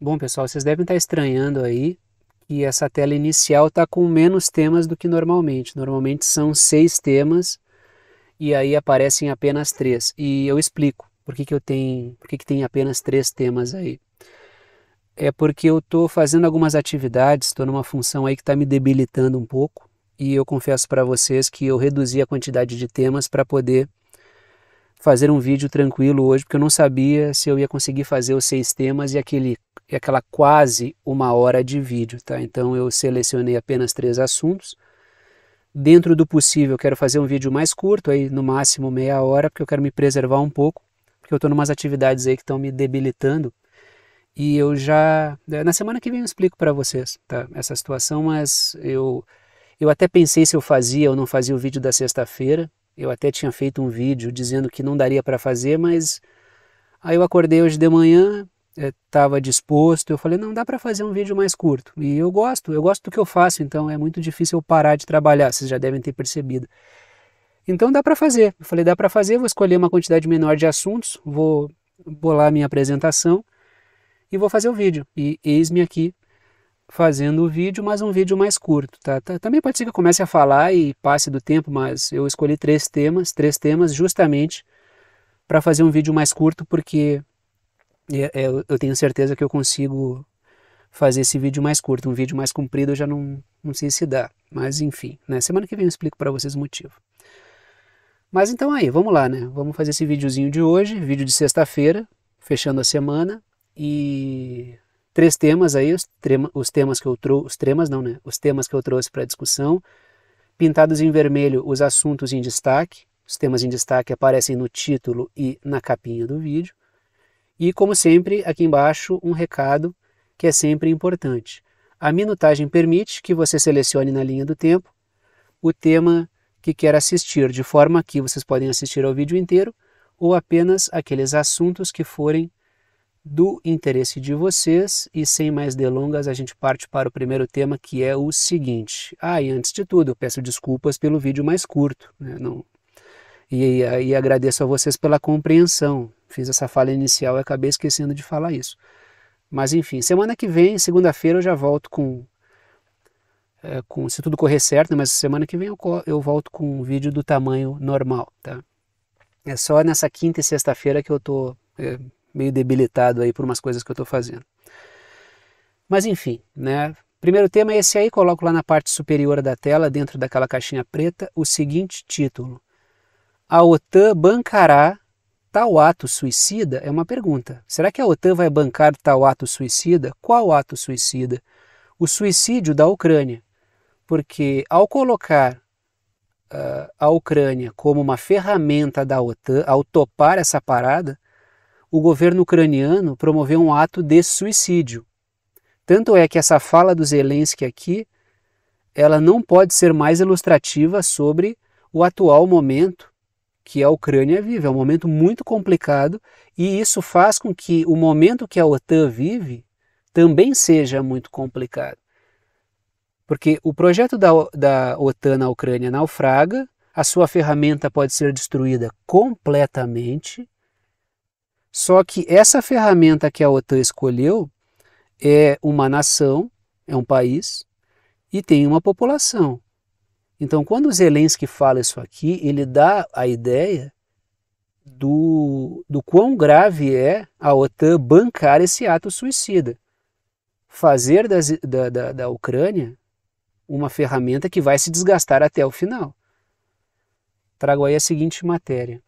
Bom, pessoal, vocês devem estar estranhando aí que essa tela inicial está com menos temas do que normalmente. Normalmente são 6 temas e aí aparecem apenas 3. E eu explico por que tem apenas 3 temas aí. É porque eu estou fazendo algumas atividades, estou numa função aí que está me debilitando um pouco e eu confesso para vocês que eu reduzi a quantidade de temas para poder fazer um vídeo tranquilo hoje, porque eu não sabia se eu ia conseguir fazer os 6 temas e aquela quase 1 hora de vídeo, tá? Então eu selecionei apenas 3 assuntos. Dentro do possível, eu quero fazer um vídeo mais curto, aí no máximo meia hora, porque eu quero me preservar um pouco, porque eu estou em umas atividades aí que estão me debilitando. E eu já, na semana que vem eu explico para vocês, tá? Essa situação, mas eu até pensei se eu fazia ou não fazia o vídeo da sexta-feira. Eu até tinha feito um vídeo dizendo que não daria para fazer, mas aí eu acordei hoje de manhã, estava disposto, eu falei, não, dá para fazer um vídeo mais curto. E eu gosto do que eu faço, então é muito difícil eu parar de trabalhar, vocês já devem ter percebido. Então dá para fazer. Eu falei, dá para fazer, vou escolher uma quantidade menor de assuntos, vou bolar minha apresentação e vou fazer o vídeo. E eis-me aqui fazendo o vídeo, mas um vídeo mais curto, tá? Também pode ser que eu comece a falar e passe do tempo, mas eu escolhi 3 temas justamente para fazer um vídeo mais curto, porque eu tenho certeza que eu consigo fazer esse vídeo mais curto. Um vídeo mais comprido eu já não sei se dá, mas enfim, né? Semana que vem eu explico para vocês o motivo. Mas então aí, vamos lá, né? Vamos fazer esse videozinho de hoje, vídeo de sexta-feira, fechando a semana, e 3 temas aí, os temas que eu trouxe, os temas não, né? Os temas que eu trouxe para discussão, pintados em vermelho, os assuntos em destaque. Os temas em destaque aparecem no título e na capinha do vídeo. E, como sempre, aqui embaixo um recado que é sempre importante. A minutagem permite que você selecione na linha do tempo o tema que quer assistir, de forma que vocês podem assistir ao vídeo inteiro ou apenas aqueles assuntos que forem do interesse de vocês. E sem mais delongas, a gente parte para o primeiro tema, que é o seguinte. E antes de tudo, eu peço desculpas pelo vídeo mais curto, né? E agradeço a vocês pela compreensão. Fiz essa fala inicial e acabei esquecendo de falar isso. Mas enfim, semana que vem, segunda-feira, eu já volto se tudo correr certo, né? Mas semana que vem eu volto com um vídeo do tamanho normal, tá? É só nessa quinta e sexta-feira que eu tô meio debilitado aí por umas coisas que eu tô fazendo. Mas enfim, né? Primeiro tema é esse aí, coloco lá na parte superior da tela, dentro daquela caixinha preta, o seguinte título: a OTAN bancará tal ato suicida? É uma pergunta. Será que a OTAN vai bancar tal ato suicida? Qual ato suicida? O suicídio da Ucrânia. Porque ao colocar a Ucrânia como uma ferramenta da OTAN, ao topar essa parada, o governo ucraniano promoveu um ato de suicídio. Tanto é que essa fala do Zelensky aqui, ela não pode ser mais ilustrativa sobre o atual momento que a Ucrânia vive. É um momento muito complicado e isso faz com que o momento que a OTAN vive também seja muito complicado. Porque o projeto da OTAN na Ucrânia naufraga, a sua ferramenta pode ser destruída completamente, só que essa ferramenta que a OTAN escolheu é uma nação, é um país e tem uma população. Então, quando o Zelensky fala isso aqui, ele dá a ideia do quão grave é a OTAN bancar esse ato suicida. Fazer da Ucrânia uma ferramenta que vai se desgastar até o final. Trago aí a seguinte matéria.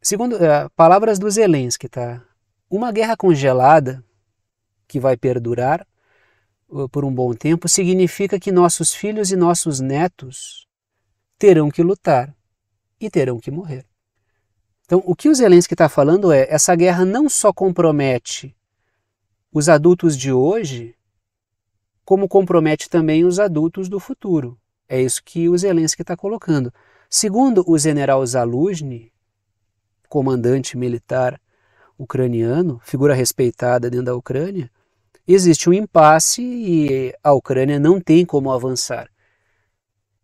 Segundo palavras do Zelensky, tá? Uma guerra congelada que vai perdurar por um bom tempo significa que nossos filhos e nossos netos terão que lutar e terão que morrer. Então, o que o Zelensky está falando é: essa guerra não só compromete os adultos de hoje, como compromete também os adultos do futuro. É isso que o Zelensky está colocando. Segundo o general Zaluzhny, comandante militar ucraniano, figura respeitada dentro da Ucrânia, existe um impasse e a Ucrânia não tem como avançar.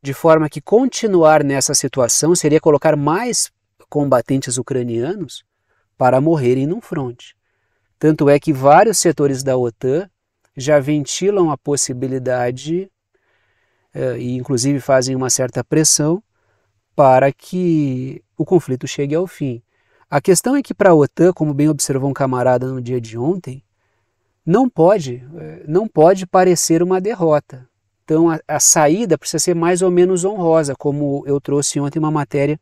De forma que continuar nessa situação seria colocar mais combatentes ucranianos para morrerem num fronte. Tanto é que vários setores da OTAN já ventilam a possibilidade, e inclusive fazem uma certa pressão, para que o conflito chegue ao fim. A questão é que para a OTAN, como bem observou um camarada no dia de ontem, não pode parecer uma derrota. Então a saída precisa ser mais ou menos honrosa, como eu trouxe ontem uma matéria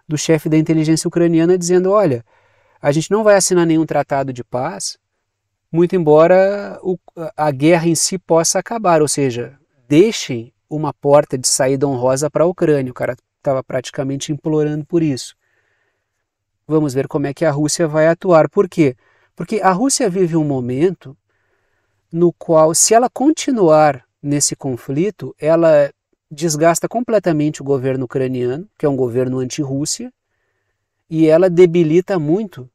do chefe da inteligência ucraniana dizendo, olha, a gente não vai assinar nenhum tratado de paz, muito embora a guerra em si possa acabar, ou seja, deixem uma porta de saída honrosa para a Ucrânia. O cara estava praticamente implorando por isso. Vamos ver como é que a Rússia vai atuar. Por quê? Porque a Rússia vive um momento no qual, se ela continuar nesse conflito, ela desgasta completamente o governo ucraniano, que é um governo anti-Rússia, e ela debilita muito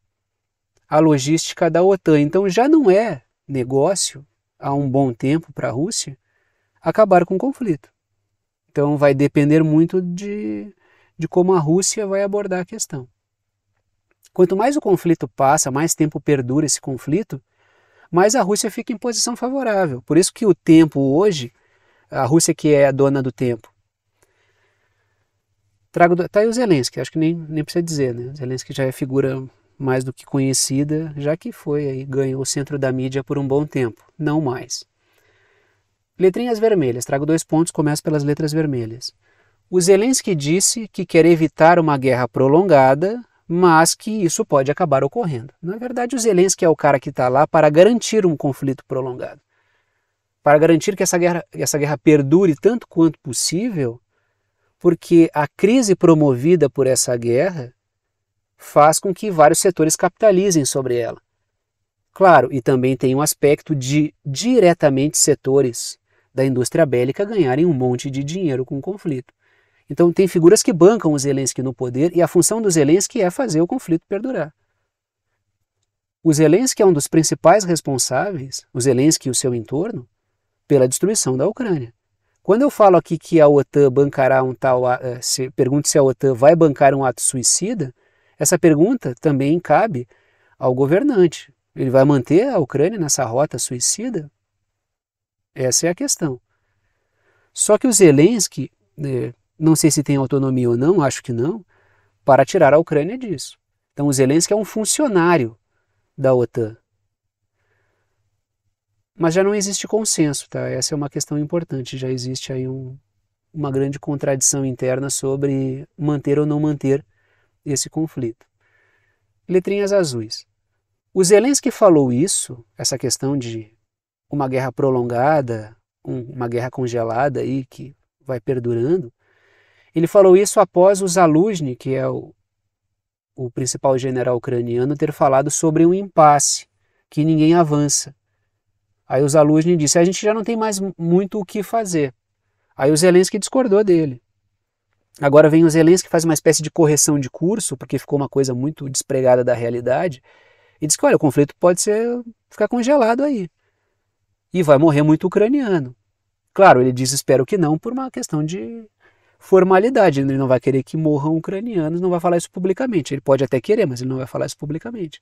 a logística da OTAN. Então já não é negócio, há um bom tempo para a Rússia, acabar com o conflito. Então vai depender muito de como a Rússia vai abordar a questão. Quanto mais o conflito passa, mais tempo perdura esse conflito, mais a Rússia fica em posição favorável. Por isso que o tempo hoje, a Rússia que é a dona do tempo. Tá aí o Zelensky, acho que nem precisa dizer, né? O Zelensky já é figura mais do que conhecida, já que foi aí, ganhou o centro da mídia por um bom tempo, não mais. Letrinhas vermelhas, trago 2 pontos, começo pelas letras vermelhas. O Zelensky disse que quer evitar uma guerra prolongada, mas que isso pode acabar ocorrendo. Na verdade, o Zelensky é o cara que está lá para garantir um conflito prolongado. Para garantir que essa guerra perdure tanto quanto possível, porque a crise promovida por essa guerra faz com que vários setores capitalizem sobre ela. Claro, e também tem um aspecto de diretamente setores da indústria bélica ganharem um monte de dinheiro com o conflito. Então tem figuras que bancam o Zelensky no poder e a função do Zelensky é fazer o conflito perdurar. O Zelensky é um dos principais responsáveis, o Zelensky e o seu entorno, pela destruição da Ucrânia. Quando eu falo aqui que a OTAN bancará pergunto se a OTAN vai bancar um ato suicida, essa pergunta também cabe ao governante. Ele vai manter a Ucrânia nessa rota suicida? Essa é a questão. Só que o Zelensky, não sei se tem autonomia ou não, acho que não, para tirar a Ucrânia disso. Então o Zelensky é um funcionário da OTAN. Mas já não existe consenso, tá? Essa é uma questão importante, já existe aí uma grande contradição interna sobre manter ou não manter esse conflito. Letrinhas azuis. O Zelensky falou isso, essa questão de uma guerra prolongada, uma guerra congelada aí que vai perdurando. Ele falou isso após o Zaluzhny, que é o principal general ucraniano, ter falado sobre um impasse, que ninguém avança. Aí o Zaluzhny disse, a gente já não tem mais muito o que fazer. Aí o Zelensky discordou dele. Agora vem o Zelensky, faz uma espécie de correção de curso, porque ficou uma coisa muito despregada da realidade, e diz que olha, o conflito pode ficar congelado aí. E vai morrer muito ucraniano. Claro, ele diz, espero que não, por uma questão de formalidade. Ele não vai querer que morram ucranianos, não vai falar isso publicamente. Ele pode até querer, mas ele não vai falar isso publicamente.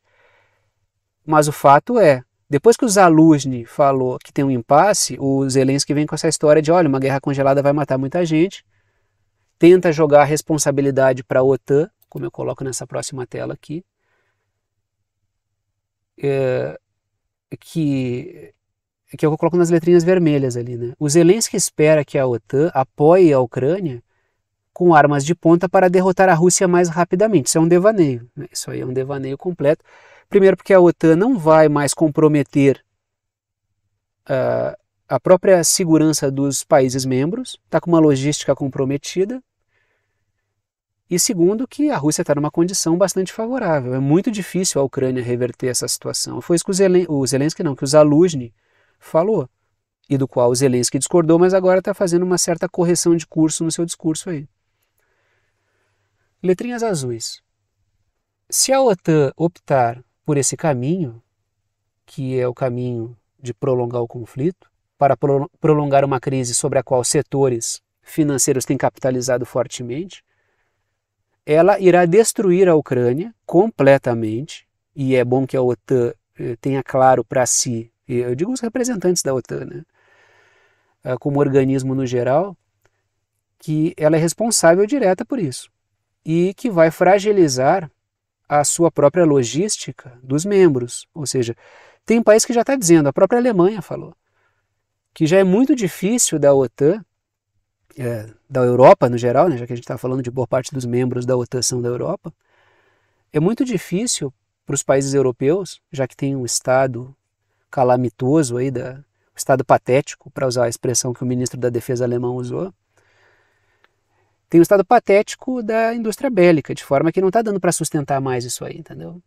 Mas o fato é, depois que o Zaluzhny falou que tem um impasse, o Zelensky vem com essa história de, olha, uma guerra congelada vai matar muita gente, tenta jogar a responsabilidade para a OTAN, como eu coloco nessa próxima tela aqui, que eu coloco nas letrinhas vermelhas ali, né? O Zelensky espera que a OTAN apoie a Ucrânia com armas de ponta para derrotar a Rússia mais rapidamente. Isso é um devaneio, né? Isso aí é um devaneio completo. Primeiro porque a OTAN não vai mais comprometer a própria segurança dos países membros, está com uma logística comprometida. E segundo que a Rússia está numa condição bastante favorável. É muito difícil a Ucrânia reverter essa situação. Foi isso que que o Zaluzhny falou, e do qual o Zelensky discordou, mas agora está fazendo uma certa correção de curso no seu discurso aí. Letrinhas azuis. Se a OTAN optar por esse caminho, que é o caminho de prolongar o conflito, para prolongar uma crise sobre a qual setores financeiros têm capitalizado fortemente, ela irá destruir a Ucrânia completamente, e é bom que a OTAN tenha claro para si, eu digo os representantes da OTAN, né, como organismo no geral, que ela é responsável direta por isso e que vai fragilizar a sua própria logística dos membros. Ou seja, tem um país que já está dizendo, a própria Alemanha falou, que já é muito difícil da OTAN, da Europa no geral, né, já que a gente está falando de boa parte dos membros da OTAN são da Europa, é muito difícil para os países europeus, já que tem um estado calamitoso aí, um estado patético, para usar a expressão que o ministro da Defesa alemão usou, tem um estado patético da indústria bélica, de forma que não está dando para sustentar mais isso aí, entendeu?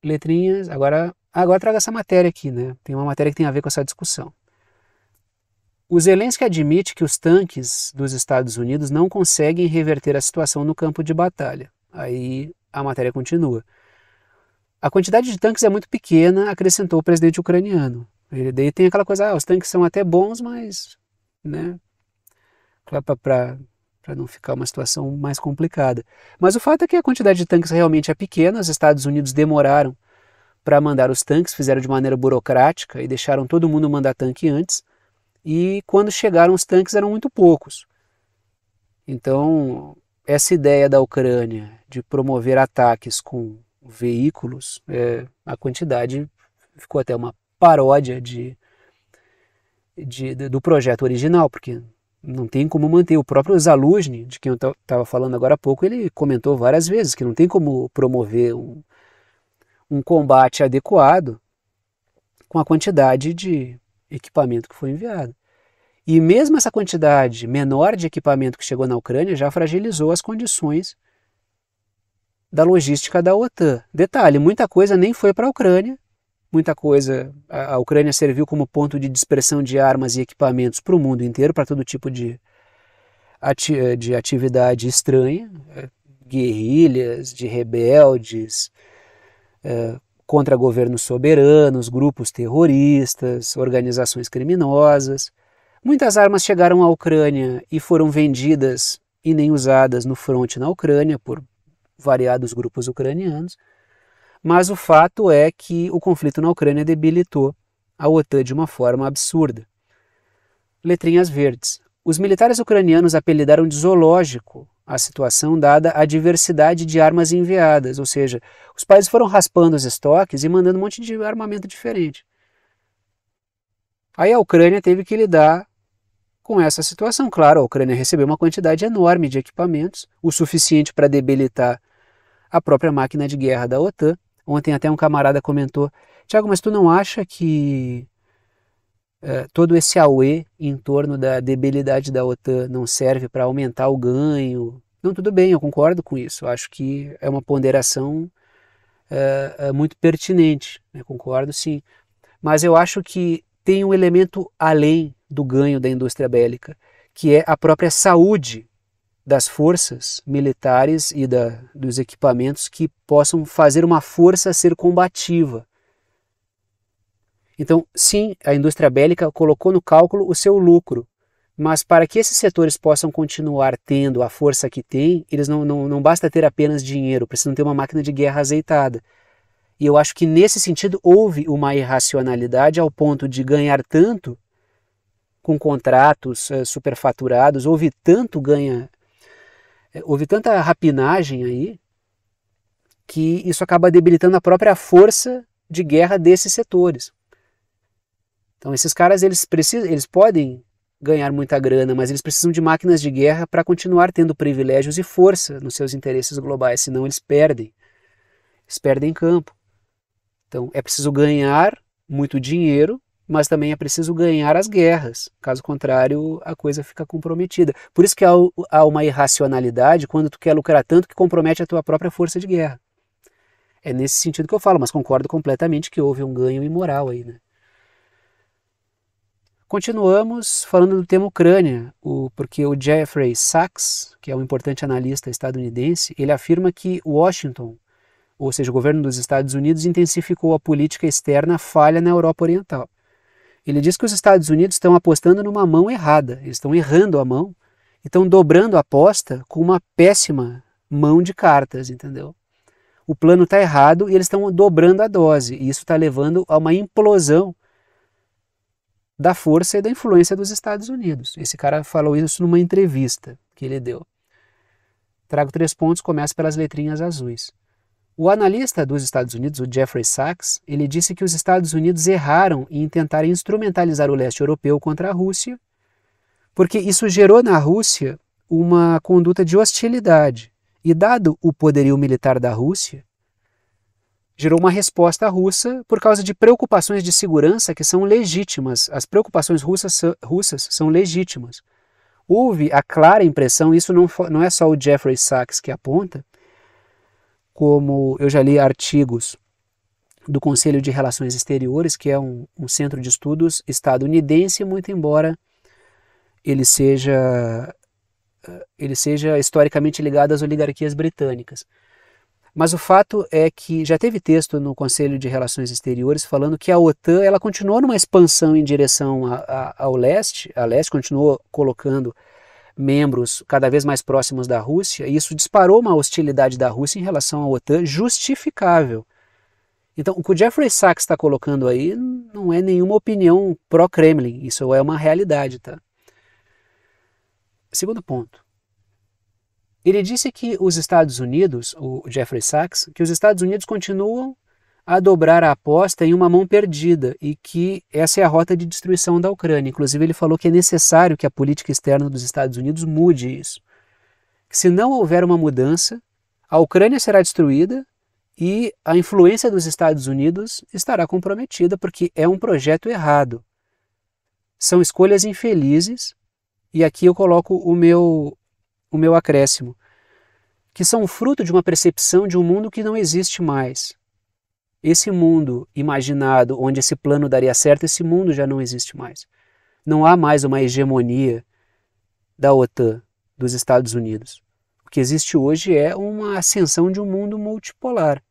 Letrinhas, agora traga essa matéria aqui, né? Tem uma matéria que tem a ver com essa discussão. O Zelensky admite que os tanques dos Estados Unidos não conseguem reverter a situação no campo de batalha. Aí a matéria continua. A quantidade de tanques é muito pequena, acrescentou o presidente ucraniano. Daí tem aquela coisa, os tanques são até bons, mas, né, para não ficar uma situação mais complicada. Mas o fato é que a quantidade de tanques realmente é pequena, os Estados Unidos demoraram para mandar os tanques, fizeram de maneira burocrática e deixaram todo mundo mandar tanque antes, e quando chegaram os tanques eram muito poucos. Então, essa ideia da Ucrânia de promover ataques com veículos, a quantidade ficou até uma paródia do projeto original, porque não tem como manter. O próprio Zaluzny, de quem eu estava falando agora há pouco, ele comentou várias vezes que não tem como promover um combate adequado com a quantidade de equipamento que foi enviado. E mesmo essa quantidade menor de equipamento que chegou na Ucrânia já fragilizou as condições da logística da OTAN. Detalhe, muita coisa nem foi para a Ucrânia, muita coisa, a Ucrânia serviu como ponto de dispersão de armas e equipamentos para o mundo inteiro, para todo tipo de atividade estranha, guerrilhas, de rebeldes, contra governos soberanos, grupos terroristas, organizações criminosas. Muitas armas chegaram à Ucrânia e foram vendidas e nem usadas no fronte na Ucrânia por variados grupos ucranianos, mas o fato é que o conflito na Ucrânia debilitou a OTAN de uma forma absurda. Letrinhas verdes. Os militares ucranianos apelidaram de zoológico a situação dada a diversidade de armas enviadas, ou seja, os países foram raspando os estoques e mandando um monte de armamento diferente. Aí a Ucrânia teve que lidar com essa situação. Claro, a Ucrânia recebeu uma quantidade enorme de equipamentos, o suficiente para debilitar a própria máquina de guerra da OTAN. Ontem até um camarada comentou, Tiago, mas tu não acha que todo esse auê em torno da debilidade da OTAN não serve para aumentar o ganho? Não, tudo bem, eu concordo com isso. Eu acho que é uma ponderação muito pertinente, né? Concordo sim. Mas eu acho que tem um elemento além do ganho da indústria bélica, que é a própria saúde das forças militares e dos equipamentos que possam fazer uma força ser combativa. Então, sim, a indústria bélica colocou no cálculo o seu lucro, mas para que esses setores possam continuar tendo a força que têm, eles não basta ter apenas dinheiro, precisam ter uma máquina de guerra azeitada. E eu acho que nesse sentido houve uma irracionalidade ao ponto de ganhar tanto com contratos superfaturados, houve tanta rapinagem aí, que isso acaba debilitando a própria força de guerra desses setores. Então esses caras eles podem ganhar muita grana, mas eles precisam de máquinas de guerra para continuar tendo privilégios e força nos seus interesses globais, senão eles perdem campo. Então é preciso ganhar muito dinheiro, mas também é preciso ganhar as guerras, caso contrário a coisa fica comprometida. Por isso que há uma irracionalidade quando tu quer lucrar tanto que compromete a tua própria força de guerra. É nesse sentido que eu falo, mas concordo completamente que houve um ganho imoral aí, né? Continuamos falando do tema Ucrânia, porque o Jeffrey Sachs, que é um importante analista estadunidense, ele afirma que Washington, ou seja, o governo dos Estados Unidos, intensificou a política externa falha na Europa Oriental. Ele diz que os Estados Unidos estão apostando numa mão errada, eles estão errando a mão e estão dobrando a aposta com uma péssima mão de cartas, entendeu? o plano está errado e eles estão dobrando a dose. E isso está levando a uma implosão da força e da influência dos Estados Unidos. Esse cara falou isso numa entrevista que ele deu. Trago 3 pontos, começo pelas letrinhas azuis. O analista dos Estados Unidos, o Jeffrey Sachs, ele disse que os Estados Unidos erraram em tentar instrumentalizar o leste europeu contra a Rússia, porque isso gerou na Rússia uma conduta de hostilidade. E dado o poderio militar da Rússia, gerou uma resposta russa por causa de preocupações de segurança que são legítimas. As preocupações russas são legítimas. Houve a clara impressão, isso não é só o Jeffrey Sachs que aponta, como eu já li artigos do Conselho de Relações Exteriores, que é um centro de estudos estadunidense, muito embora ele seja historicamente ligado às oligarquias britânicas. Mas o fato é que já teve texto no Conselho de Relações Exteriores falando que a OTAN ela continuou numa expansão em direção ao leste, a leste continuou colocando membros cada vez mais próximos da Rússia, e isso disparou uma hostilidade da Rússia em relação à OTAN justificável. Então, o que o Jeffrey Sachs está colocando aí não é nenhuma opinião pró-Kremlin, isso é uma realidade, tá? Segundo ponto. Ele disse que os Estados Unidos, o Jeffrey Sachs, que os Estados Unidos continuam a dobrar a aposta em uma mão perdida e que essa é a rota de destruição da Ucrânia. Inclusive ele falou que é necessário que a política externa dos Estados Unidos mude isso. Que se não houver uma mudança, a Ucrânia será destruída e a influência dos Estados Unidos estará comprometida porque é um projeto errado. São escolhas infelizes e aqui eu coloco o meu acréscimo, que são fruto de uma percepção de um mundo que não existe mais. Esse mundo imaginado, onde esse plano daria certo, esse mundo já não existe mais. Não há mais uma hegemonia da OTAN, dos Estados Unidos. O que existe hoje é uma ascensão de um mundo multipolar.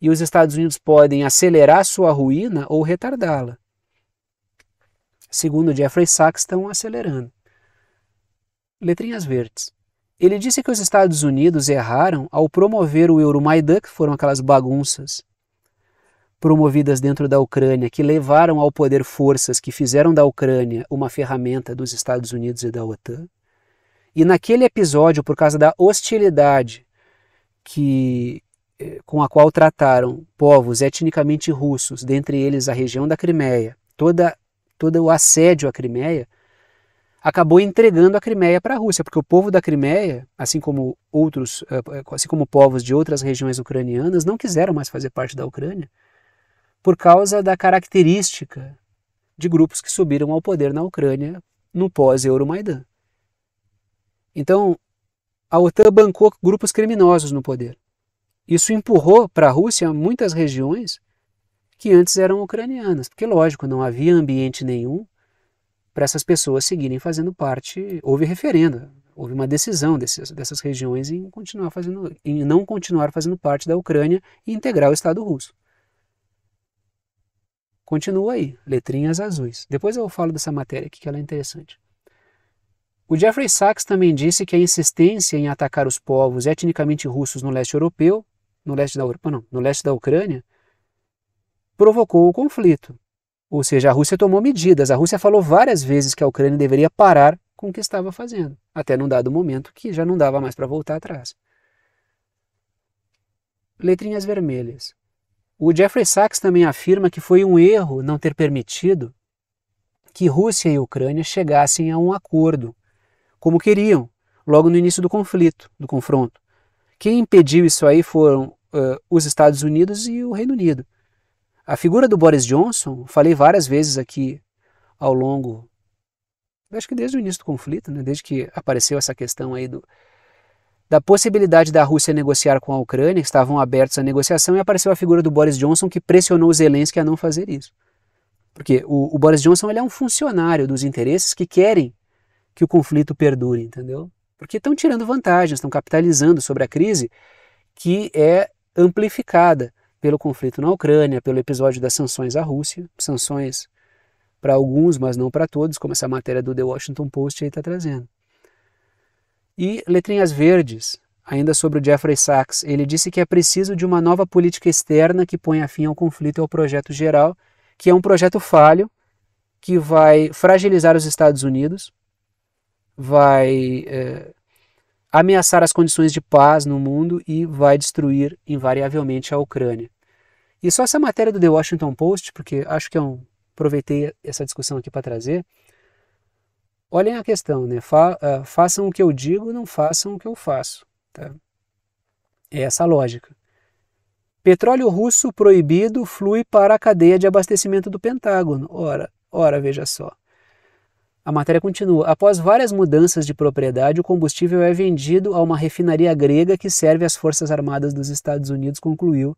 E os Estados Unidos podem acelerar sua ruína ou retardá-la. Segundo Jeffrey Sachs, estão acelerando. Letrinhas verdes. Ele disse que os Estados Unidos erraram ao promover o Euromaidan, que foram aquelas bagunças promovidas dentro da Ucrânia, que levaram ao poder forças que fizeram da Ucrânia uma ferramenta dos Estados Unidos e da OTAN. E naquele episódio, por causa da hostilidade com a qual trataram povos etnicamente russos, dentre eles a região da Crimeia, todo o assédio à Crimeia, acabou entregando a Crimeia para a Rússia, porque o povo da Crimeia, assim como povos de outras regiões ucranianas, não quiseram mais fazer parte da Ucrânia, por causa da característica de grupos que subiram ao poder na Ucrânia no pós-Euromaidan. Então, a OTAN bancou grupos criminosos no poder. Isso empurrou para a Rússia muitas regiões que antes eram ucranianas, porque, lógico, não havia ambiente nenhum para essas pessoas seguirem fazendo parte. Houve referendo, houve uma decisão dessas regiões em não continuar fazendo parte da Ucrânia e integrar o Estado russo. Continua aí, letrinhas azuis. Depois eu falo dessa matéria aqui que ela é interessante. O Jeffrey Sachs também disse que a insistência em atacar os povos etnicamente russos no leste europeu, no leste da Ucrânia, provocou o conflito. Ou seja, a Rússia tomou medidas. A Rússia falou várias vezes que a Ucrânia deveria parar com o que estava fazendo, até num dado momento que já não dava mais para voltar atrás. Letrinhas vermelhas. O Jeffrey Sachs também afirma que foi um erro não ter permitido que Rússia e Ucrânia chegassem a um acordo, como queriam, logo no início do confronto. Quem impediu isso aí foram os Estados Unidos e o Reino Unido. A figura do Boris Johnson, falei várias vezes aqui ao longo, acho que desde o início do conflito, né, desde que apareceu essa questão aí da possibilidade da Rússia negociar com a Ucrânia, que estavam abertos à negociação, e apareceu a figura do Boris Johnson que pressionou o Zelensky a não fazer isso. Porque o Boris Johnson ele é um funcionário dos interesses que querem que o conflito perdure, entendeu? Porque estão tirando vantagens, estão capitalizando sobre a crise que é amplificada pelo conflito na Ucrânia, pelo episódio das sanções à Rússia, sanções para alguns, mas não para todos, como essa matéria do The Washington Post aí está trazendo. E letrinhas verdes, ainda sobre o Jeffrey Sachs, ele disse que é preciso de uma nova política externa que ponha fim ao conflito e ao projeto geral, que é um projeto falho, que vai fragilizar os Estados Unidos, vai ameaçar as condições de paz no mundo e vai destruir invariavelmente a Ucrânia. E só essa matéria do The Washington Post, porque acho que aproveitei essa discussão aqui para trazer. Olhem a questão, né? Façam o que eu digo, não façam o que eu faço. Tá? É essa a lógica. Petróleo russo proibido flui para a cadeia de abastecimento do Pentágono. Ora, veja só. A matéria continua. Após várias mudanças de propriedade, o combustível é vendido a uma refinaria grega que serve às Forças Armadas dos Estados Unidos, concluiu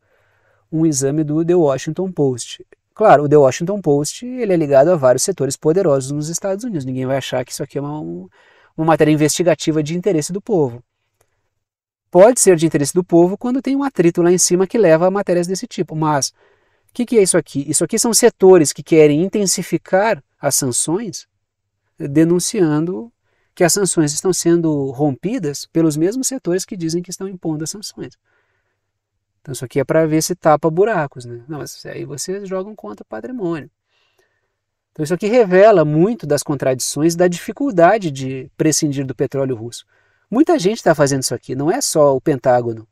um exame do The Washington Post. Claro, o The Washington Post ele é ligado a vários setores poderosos nos Estados Unidos. Ninguém vai achar que isso aqui é uma matéria investigativa de interesse do povo. Pode ser de interesse do povo quando tem um atrito lá em cima que leva a matérias desse tipo. Mas o que é isso aqui? Isso aqui são setores que querem intensificar as sanções, denunciando que as sanções estão sendo rompidas pelos mesmos setores que dizem que estão impondo as sanções. Então isso aqui é para ver se tapa buracos, né? Não, mas aí vocês jogam contra o patrimônio. Então isso aqui revela muito das contradições, da dificuldade de prescindir do petróleo russo. Muita gente está fazendo isso aqui, não é só o Pentágono.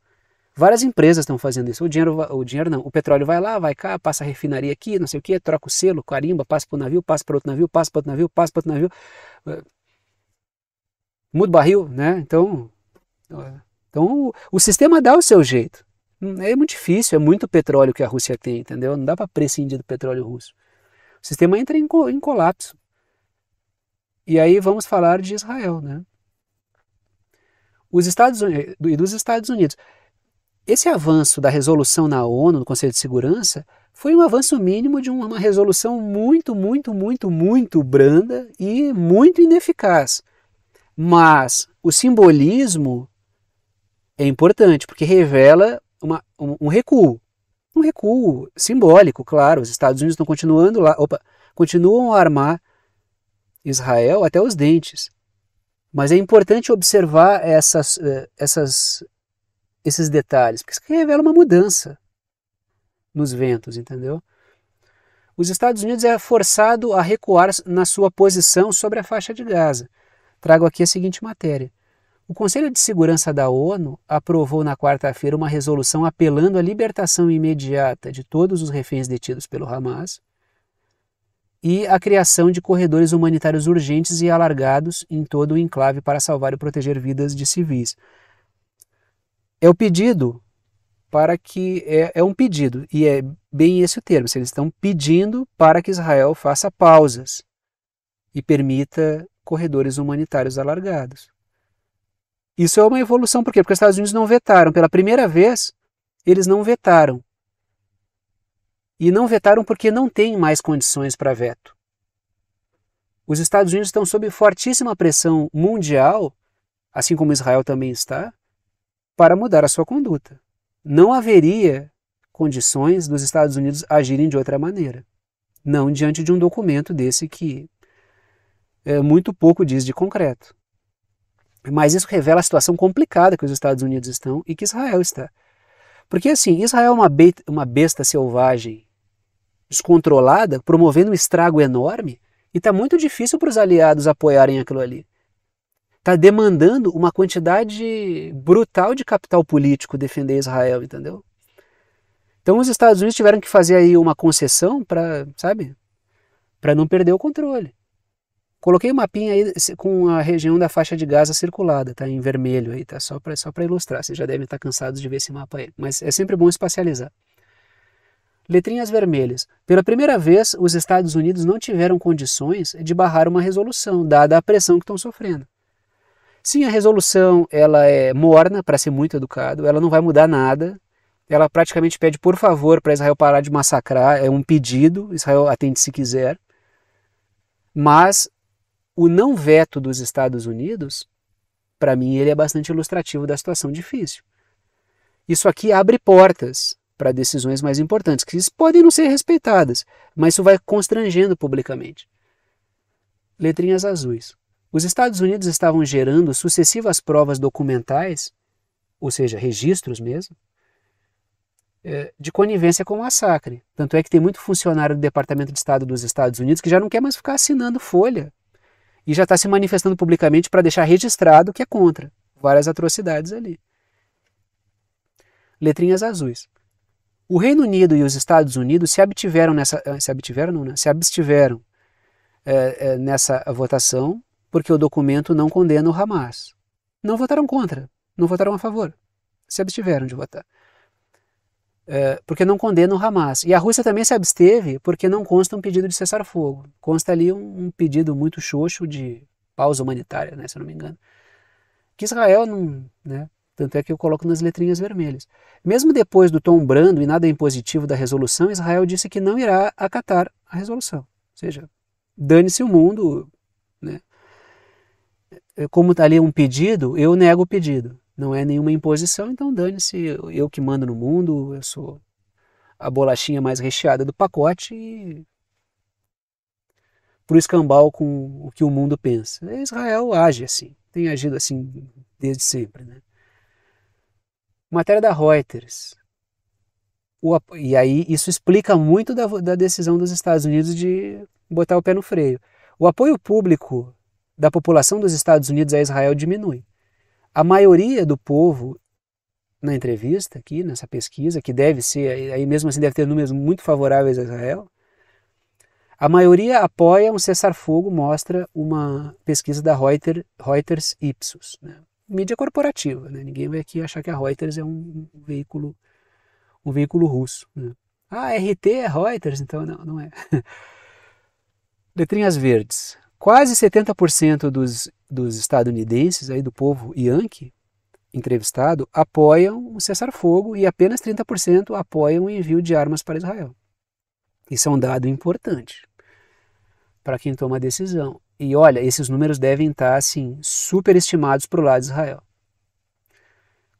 Várias empresas estão fazendo isso. O petróleo vai lá, vai cá, passa a refinaria aqui, não sei o que, troca o selo, carimba, passa para o navio, passa para outro navio, passa para outro navio, passa para outro navio. Muda o barril, né? Então o sistema dá o seu jeito. É muito difícil, é muito petróleo que a Rússia tem, entendeu? Não dá para prescindir do petróleo russo. O sistema entra em colapso. E aí vamos falar de Israel, né? Dos Estados Unidos. Esse avanço da resolução na ONU, no Conselho de Segurança, foi um avanço mínimo de uma resolução muito, muito, muito, muito branda e muito ineficaz. Mas o simbolismo é importante, porque revela um recuo simbólico, claro. Os Estados Unidos estão continuam a armar Israel até os dentes. Mas é importante observar esses detalhes, porque isso revela uma mudança nos ventos, entendeu? Os Estados Unidos é forçado a recuar na sua posição sobre a faixa de Gaza. Trago aqui a seguinte matéria. O Conselho de Segurança da ONU aprovou na quarta-feira uma resolução apelando à libertação imediata de todos os reféns detidos pelo Hamas e a criação de corredores humanitários urgentes e alargados em todo o enclave para salvar e proteger vidas de civis. É o pedido para que... É um pedido, e é bem esse o termo. Eles estão pedindo para que Israel faça pausas e permita corredores humanitários alargados. Isso é uma evolução, por quê? Porque os Estados Unidos não vetaram. Pela primeira vez, eles não vetaram. E não vetaram porque não tem mais condições para veto. Os Estados Unidos estão sob fortíssima pressão mundial, assim como Israel também está, para mudar a sua conduta. Não haveria condições dos Estados Unidos agirem de outra maneira. Não diante de um documento desse que muito pouco diz de concreto. Mas isso revela a situação complicada que os Estados Unidos estão e que Israel está. Porque assim, Israel é uma besta selvagem, descontrolada, promovendo um estrago enorme, e está muito difícil para os aliados apoiarem aquilo ali. Está demandando uma quantidade brutal de capital político defender Israel, entendeu? Então os Estados Unidos tiveram que fazer aí uma concessão para, sabe, para não perder o controle. Coloquei um mapinha aí com a região da faixa de Gaza circulada, tá em vermelho aí, tá só para ilustrar. Vocês já devem estar cansados de ver esse mapa aí, mas é sempre bom espacializar. Letrinhas vermelhas. Pela primeira vez, os Estados Unidos não tiveram condições de barrar uma resolução, dada a pressão que estão sofrendo. Sim, a resolução ela é morna, para ser muito educado, ela não vai mudar nada. Ela praticamente pede, por favor, para Israel parar de massacrar, é um pedido, Israel atende se quiser. Mas o não veto dos Estados Unidos, para mim, ele é bastante ilustrativo da situação difícil. Isso aqui abre portas para decisões mais importantes, que podem não ser respeitadas, mas isso vai constrangendo publicamente. Letrinhas azuis. Os Estados Unidos estavam gerando sucessivas provas documentais ou seja, registros mesmo, de conivência com o massacre. Tanto é que tem muito funcionário do Departamento de Estado dos Estados Unidos que já não quer mais ficar assinando folha e já está se manifestando publicamente para deixar registrado que é contra várias atrocidades ali. Letrinhas azuis. O Reino Unido e os Estados Unidos se abstiveram nessa votação porque o documento não condena o Hamas. Não votaram contra, não votaram a favor. Se abstiveram de votar. Porque não condena o Hamas. E a Rússia também se absteve porque não consta um pedido de cessar-fogo. Consta ali um pedido muito xoxo de pausa humanitária, né, se eu não me engano. Que Israel não... Né, tanto é que eu coloco nas letrinhas vermelhas. Mesmo depois do tom brando e nada impositivo da resolução, Israel disse que não irá acatar a resolução. Ou seja, dane-se o mundo. Né? Como está ali um pedido, eu nego o pedido. Não é nenhuma imposição, então dane-se, eu que mando no mundo, eu sou a bolachinha mais recheada do pacote e pro escambau com o que o mundo pensa. Israel age assim, tem agido assim desde sempre. Né? Matéria da Reuters. E aí isso explica muito da decisão dos Estados Unidos de botar o pé no freio. O apoio público da população dos Estados Unidos a Israel diminui. A maioria do povo, na entrevista aqui, nessa pesquisa, que deve ser, aí mesmo assim deve ter números muito favoráveis a Israel, a maioria apoia um cessar-fogo, mostra uma pesquisa da Reuters Ipsos, né? Mídia corporativa, né? Ninguém vai aqui achar que a Reuters é um veículo russo. Né? Ah, RT é Reuters, então não é. Letrinhas verdes. Quase 70% dos estadunidenses, aí do povo Yankee, entrevistado, apoiam o cessar-fogo e apenas 30% apoiam o envio de armas para Israel. Isso é um dado importante para quem toma a decisão. E olha, esses números devem estar assim, superestimados para o lado de Israel.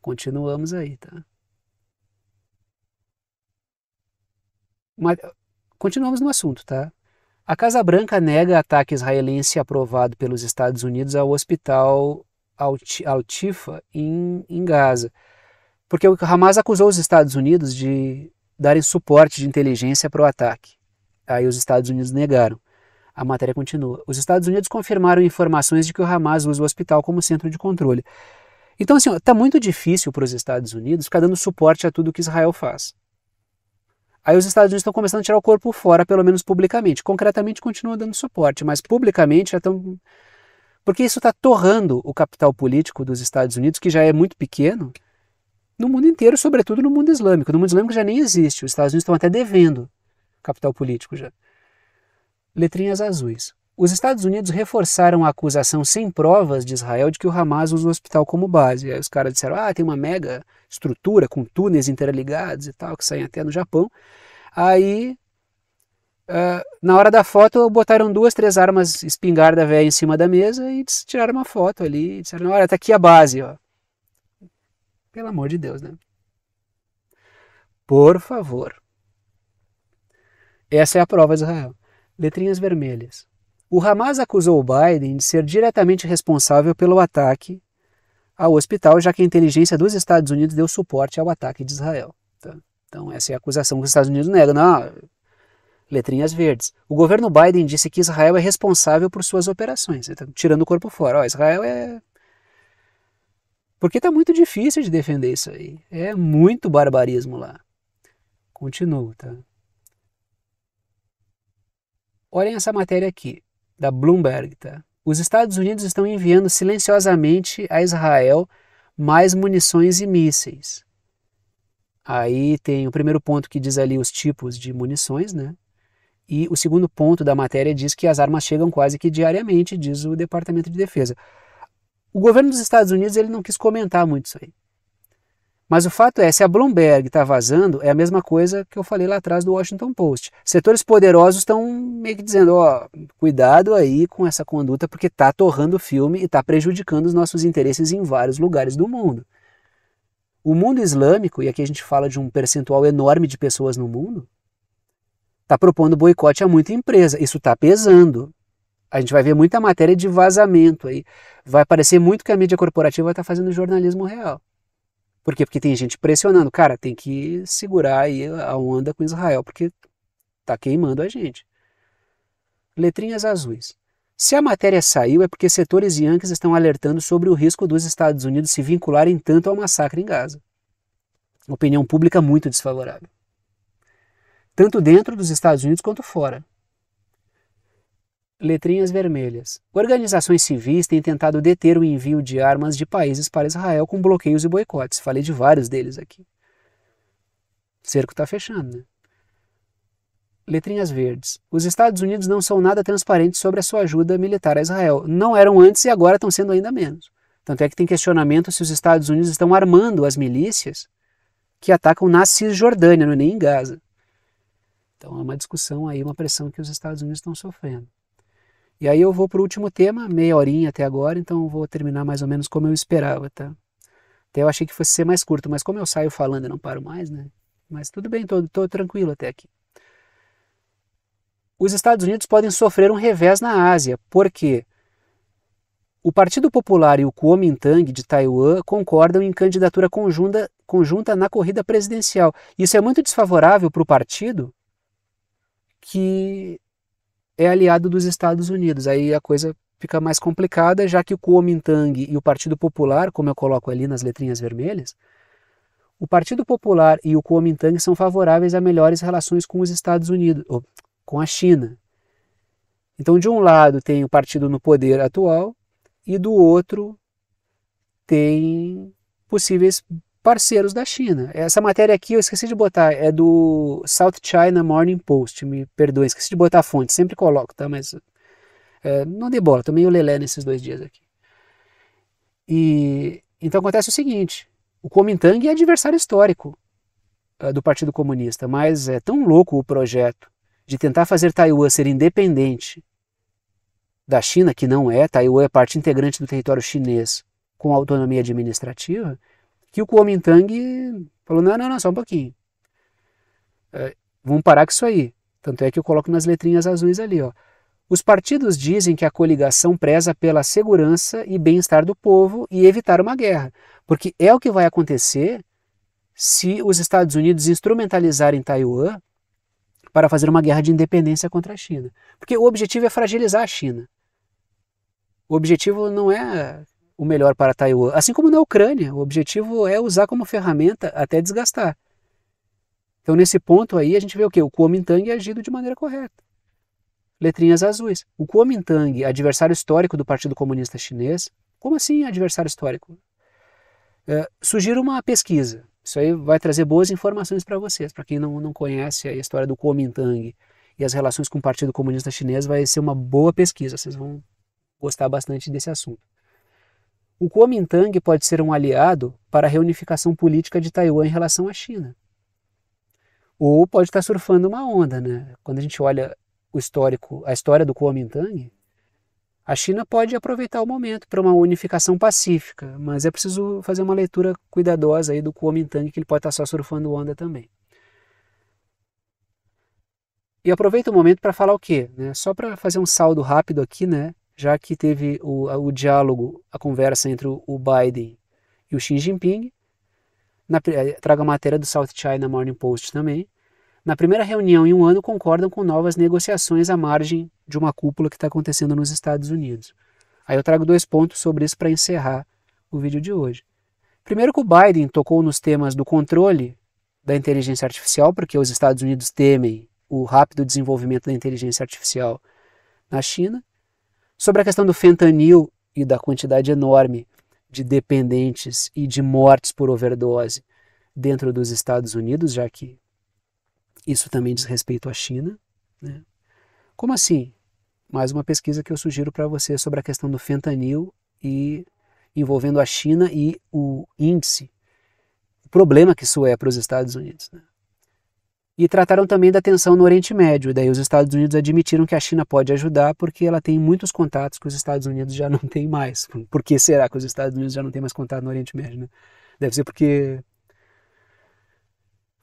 Continuamos aí, tá? Mas, continuamos no assunto, tá? A Casa Branca nega ataque israelense aprovado pelos Estados Unidos ao hospital Al-Shifa em Gaza, porque o Hamas acusou os Estados Unidos de darem suporte de inteligência para o ataque. Aí os Estados Unidos negaram. A matéria continua. Os Estados Unidos confirmaram informações de que o Hamas usa o hospital como centro de controle. Então, assim, está muito difícil para os Estados Unidos ficar dando suporte a tudo que Israel faz. Aí os Estados Unidos estão começando a tirar o corpo fora, pelo menos publicamente. Concretamente continuam dando suporte, mas publicamente já estão... Porque isso está torrando o capital político dos Estados Unidos, que já é muito pequeno, no mundo inteiro, sobretudo no mundo islâmico. No mundo islâmico já nem existe, os Estados Unidos estão até devendo capital político já. Letrinhas azuis. Os Estados Unidos reforçaram a acusação sem provas de Israel de que o Hamas usa o hospital como base. Aí os caras disseram, tem uma mega estrutura com túneis interligados e tal, que saem até no Japão. Aí, na hora da foto, botaram 2, 3 armas espingarda velha em cima da mesa e tiraram uma foto ali. E disseram, olha, tá aqui a base, ó. Pelo amor de Deus, né? Por favor. Essa é a prova de Israel. Letrinhas vermelhas. O Hamas acusou o Biden de ser diretamente responsável pelo ataque ao hospital, já que a inteligência dos Estados Unidos deu suporte ao ataque de Israel. Tá? Então essa é a acusação que os Estados Unidos negam. Não, letrinhas verdes. O governo Biden disse que Israel é responsável por suas operações. Ele tá tirando o corpo fora. Israel é... Porque está muito difícil de defender isso aí. É muito barbarismo lá. Continuo, tá? Olhem essa matéria aqui, da Bloomberg, tá? Os Estados Unidos estão enviando silenciosamente a Israel mais munições e mísseis. Aí tem o primeiro ponto que diz ali os tipos de munições, né? E o segundo ponto da matéria diz que as armas chegam quase que diariamente, diz o Departamento de Defesa. O governo dos Estados Unidos ele não quis comentar muito isso aí. Mas o fato é, se a Bloomberg está vazando, é a mesma coisa que eu falei lá atrás do Washington Post. Setores poderosos estão meio que dizendo, cuidado aí com essa conduta, porque está torrando o filme e está prejudicando os nossos interesses em vários lugares do mundo. O mundo islâmico, e aqui a gente fala de um percentual enorme de pessoas no mundo, está propondo boicote a muita empresa. Isso está pesando. A gente vai ver muita matéria de vazamento aí. Vai parecer muito que a mídia corporativa está fazendo jornalismo real. Por quê? Porque tem gente pressionando. Cara, tem que segurar aí a onda com Israel, porque tá queimando a gente. Letrinhas azuis. Se a matéria saiu é porque setores yankees estão alertando sobre o risco dos Estados Unidos se vincularem tanto ao massacre em Gaza. Opinião pública muito desfavorável. Tanto dentro dos Estados Unidos quanto fora. Letrinhas vermelhas. Organizações civis têm tentado deter o envio de armas de países para Israel com bloqueios e boicotes. Falei de vários deles aqui. O cerco está fechando, né? Letrinhas verdes. Os Estados Unidos não são nada transparentes sobre a sua ajuda militar a Israel. Não eram antes e agora estão sendo ainda menos. Tanto é que tem questionamento se os Estados Unidos estão armando as milícias que atacam na Cisjordânia, não é nem em Gaza. Então é uma discussão aí, uma pressão que os Estados Unidos estão sofrendo. E aí eu vou para o último tema, meia horinha até agora, então eu vou terminar mais ou menos como eu esperava, tá? Até eu achei que fosse ser mais curto, mas como eu saio falando e não paro mais, né? Mas tudo bem, tô tranquilo até aqui. Os Estados Unidos podem sofrer um revés na Ásia, porque o Partido Popular e o Kuomintang de Taiwan concordam em candidatura conjunta na corrida presidencial. Isso é muito desfavorável para o partido que é aliado dos Estados Unidos. Aí a coisa fica mais complicada, já que o Kuomintang e o Partido Popular, como eu coloco ali nas letrinhas vermelhas, o Partido Popular e o Kuomintang são favoráveis a melhores relações com os Estados Unidos, ou com a China. Então, de um lado tem o partido no poder atual e do outro tem possíveis parceiros da China. Essa matéria aqui eu esqueci de botar, é do South China Morning Post, me perdoe, esqueci de botar a fonte, sempre coloco, tá? Mas não dei bola, tô meio lelé nesses 2 dias aqui. E então acontece o seguinte, o Kuomintang é adversário histórico do Partido Comunista, mas é tão louco o projeto de tentar fazer Taiwan ser independente da China, que não é, Taiwan é parte integrante do território chinês com autonomia administrativa, que o Kuomintang falou, não, só um pouquinho. Vamos parar com isso aí. Tanto é que eu coloco nas letrinhas azuis ali, ó. Os partidos dizem que a coligação preza pela segurança e bem-estar do povo e evitar uma guerra, porque é o que vai acontecer se os Estados Unidos instrumentalizarem Taiwan para fazer uma guerra de independência contra a China. Porque o objetivo é fragilizar a China. O objetivo não é o melhor para Taiwan, assim como na Ucrânia, o objetivo é usar como ferramenta até desgastar. Então nesse ponto aí a gente vê o quê? O Kuomintang agindo de maneira correta. Letrinhas azuis. O Kuomintang, adversário histórico do Partido Comunista Chinês, como assim adversário histórico? Sugiro uma pesquisa. Isso aí vai trazer boas informações para vocês. Para quem não conhece a história do Kuomintang e as relações com o Partido Comunista Chinês, vai ser uma boa pesquisa. Vocês vão gostar bastante desse assunto. O Kuomintang pode ser um aliado para a reunificação política de Taiwan em relação à China. Ou pode estar surfando uma onda, né? Quando a gente olha a história do Kuomintang, a China pode aproveitar o momento para uma unificação pacífica, mas é preciso fazer uma leitura cuidadosa aí do Kuomintang, que ele pode estar só surfando onda também. E aproveita o momento para falar o quê? Né? Só para fazer um saldo rápido aqui, né? Já que teve o diálogo, a conversa entre o Biden e o Xi Jinping, trago a matéria do South China Morning Post também. Na primeira reunião em um ano concordam com novas negociações à margem de uma cúpula que está acontecendo nos Estados Unidos. Aí eu trago 2 pontos sobre isso para encerrar o vídeo de hoje. Primeiro que o Biden tocou nos temas do controle da inteligência artificial, porque os Estados Unidos temem o rápido desenvolvimento da inteligência artificial na China, sobre a questão do fentanil e da quantidade enorme de dependentes e de mortes por overdose dentro dos Estados Unidos, já que isso também diz respeito à China. Né? Como assim? Mais uma pesquisa que eu sugiro para você sobre a questão do fentanil e envolvendo a China e o índice, o problema que isso é para os Estados Unidos. Né? E trataram também da tensão no Oriente Médio, e daí os Estados Unidos admitiram que a China pode ajudar porque ela tem muitos contatos que os Estados Unidos já não têm mais. Por que será que os Estados Unidos já não têm mais contato no Oriente Médio? Né? Deve ser porque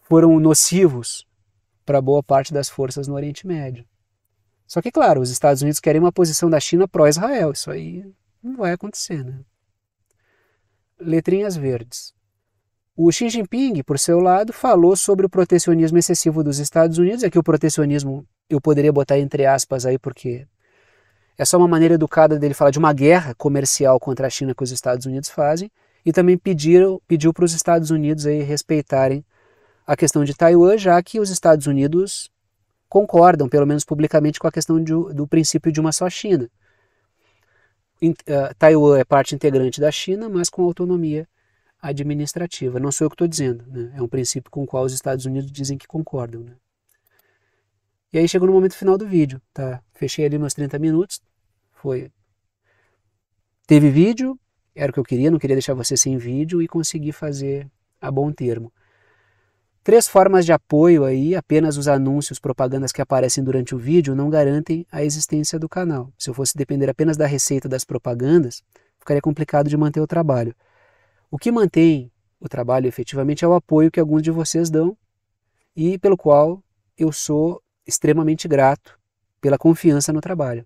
foram nocivos para boa parte das forças no Oriente Médio. Só que, claro, os Estados Unidos querem uma posição da China pró-Israel. Isso aí não vai acontecer, né? Letrinhas verdes. O Xi Jinping, por seu lado, falou sobre o protecionismo excessivo dos Estados Unidos. Aqui o protecionismo eu poderia botar entre aspas aí, porque é só uma maneira educada dele falar de uma guerra comercial contra a China que os Estados Unidos fazem, e também pediu para os Estados Unidos aí respeitarem a questão de Taiwan, já que os Estados Unidos concordam, pelo menos publicamente, com a questão do princípio de uma só China. Taiwan é parte integrante da China, mas com autonomia administrativa. Não sou eu que estou dizendo, né? É um princípio com o qual os Estados Unidos dizem que concordam. Né? E aí chegou no momento final do vídeo, tá? Fechei ali meus 30 minutos, teve vídeo, era o que eu queria, não queria deixar você sem vídeo e consegui fazer a bom termo. 3 formas de apoio aí, apenas os anúncios, propagandas que aparecem durante o vídeo não garantem a existência do canal. Se eu fosse depender apenas da receita das propagandas, ficaria complicado de manter o trabalho. O que mantém o trabalho efetivamente é o apoio que alguns de vocês dão e pelo qual eu sou extremamente grato pela confiança no trabalho.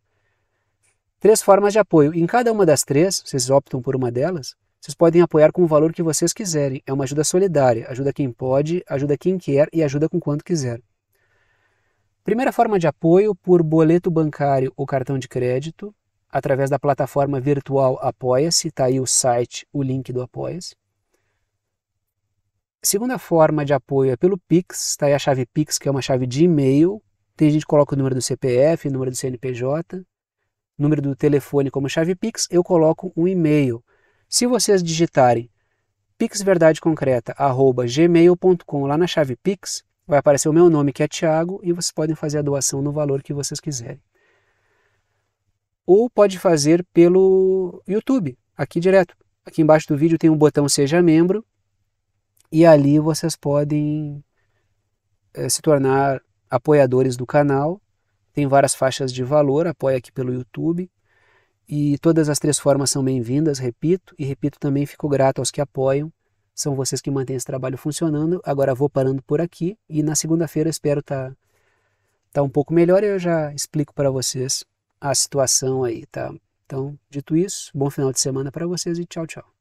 3 formas de apoio. Em cada uma das 3, vocês optam por uma delas, vocês podem apoiar com o valor que vocês quiserem. É uma ajuda solidária, ajuda quem pode, ajuda quem quer e ajuda com quanto quiser. Primeira forma de apoio por boleto bancário ou cartão de crédito, através da plataforma virtual Apoia-se, está aí o site, o link do Apoia-se. Segunda forma de apoio é pelo Pix, está aí a chave Pix, que é uma chave de e-mail. Tem gente que coloca o número do CPF, número do CNPJ, número do telefone como chave Pix, eu coloco um e-mail. Se vocês digitarem pixverdadeconcreta@gmail.com lá na chave Pix, vai aparecer o meu nome, que é Thiago, e vocês podem fazer a doação no valor que vocês quiserem. Ou pode fazer pelo YouTube, aqui direto. Aqui embaixo do vídeo tem um botão Seja Membro, e ali vocês podem se tornar apoiadores do canal. Tem várias faixas de valor, apoia aqui pelo YouTube. E todas as 3 formas são bem-vindas, repito, e repito também, fico grato aos que apoiam, são vocês que mantêm esse trabalho funcionando. Agora vou parando por aqui e na segunda-feira espero tá um pouco melhor e eu já explico para vocês a situação aí, tá? Então, dito isso, bom final de semana para vocês e tchau, tchau.